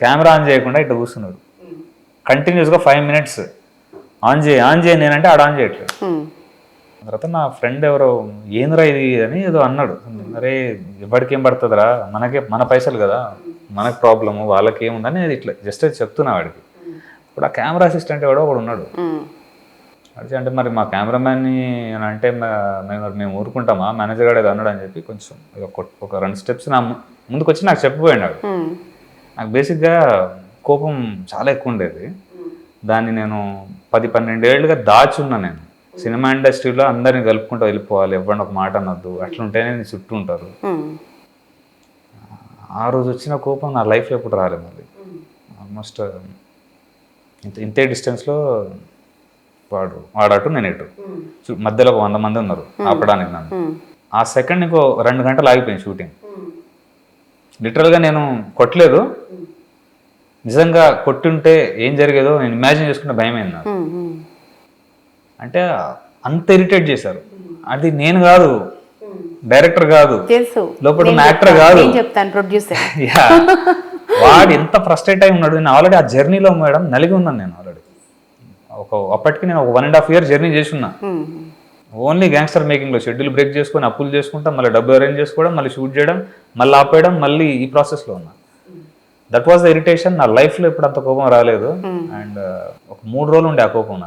Camera on చేయకుండా ఇట్లా కూర్చున్నాడు కంటిన్యూస్గా 5 minutes ఆన్ చేయి నేనంటే ఆడ ఆన్ చేయట్లేదు. తర్వాత నా ఫ్రెండ్ ఎవరో ఏంద్రా ఇది అని ఏదో అన్నాడు. అరే ఎవరికి ఏం పడుతుందిరా, మన పైసలు కదా, మనకు ప్రాబ్లము, వాళ్ళకి ఏముందని ఇట్లా జస్ట్ చెప్తున్నా వాడికి. ఇప్పుడు ఆ కెమెరా అసిస్టెంట్ ఎవడో ఒకడు ఉన్నాడు. అంటే మరి మా కెమెరామ్యాన్ని అని అంటే మేము ఊరుకుంటామా, మేనేజర్ గారు ఏదో అన్నాడు అని చెప్పి కొంచెం ఒక 2 steps నా ముందుకు వచ్చి నాకు చెప్పిపోయినాడు. నాకు బేసిక్గా కోపం చాలా ఎక్కువ ఉండేది. దాన్ని నేను 10-12 ఏళ్ళుగా దాచున్నా. నేను సినిమా ఇండస్ట్రీలో అందరిని కలుపుకుంటూ వెళ్ళిపోవాలి, ఎవరిని ఒక మాట అనొద్దు, అట్లుంటేనే నేను చుట్టూ ఉంటారు. ఆ రోజు వచ్చిన కోపం నా లైఫ్లో ఎప్పుడు రాలేదు. మళ్ళీ ఆల్మోస్ట్ ఇంతే డిస్టెన్స్లో వాడు అటు నేను ఇటు, మధ్యలో ఒక 100 మంది ఉన్నారు ఆపడానికి నన్ను. ఆ సెకండ్ ఇంకో 2 గంటలు ఆగిపోయింది షూటింగ్. లిటరల్గా నేను కొట్టలేదు, నిజంగా కొట్టుంటే ఏం జరిగేదో నేను ఇమాజిన్ చేసుకుంటే భయమైంది నాకు. అంటే అంత ఇరిటేట్ చేశారు. అది నేను కాదు, డైరెక్టర్ కాదు, లోపల ఉన్న యాక్టర్ కాదు, వాడు ఎంత ఫ్రస్ట్రేట్ అయి ఉన్నాడు. నేను ఆల్రెడీ ఆ జర్నీలో మేడం నలిగి ఉన్నాను. నేను ఆల్రెడీ అప్పటికి నేను ఒక 1.5 year జర్నీ చేసి ఉన్నా. ఓన్లీ గ్యాంగ్స్టర్ మేకింగ్లో షెడ్యూల్ బ్రేక్ చేసుకొని అప్పులు చేసుకుంటాం, మళ్ళీ డబ్బు అరేంజ్ చేసుకోవడం, మళ్ళీ షూట్ చేయడం, మళ్ళీ ఆపేయడం, మళ్ళీ ఈ ప్రాసెస్లో ఉన్నా. That was the irritation. నా లైఫ్లో ఇప్పుడు అంత కోపం రాలేదు. అండ్ ఒక 3 రోజులు ఉండే ఆ కోపం నాకు.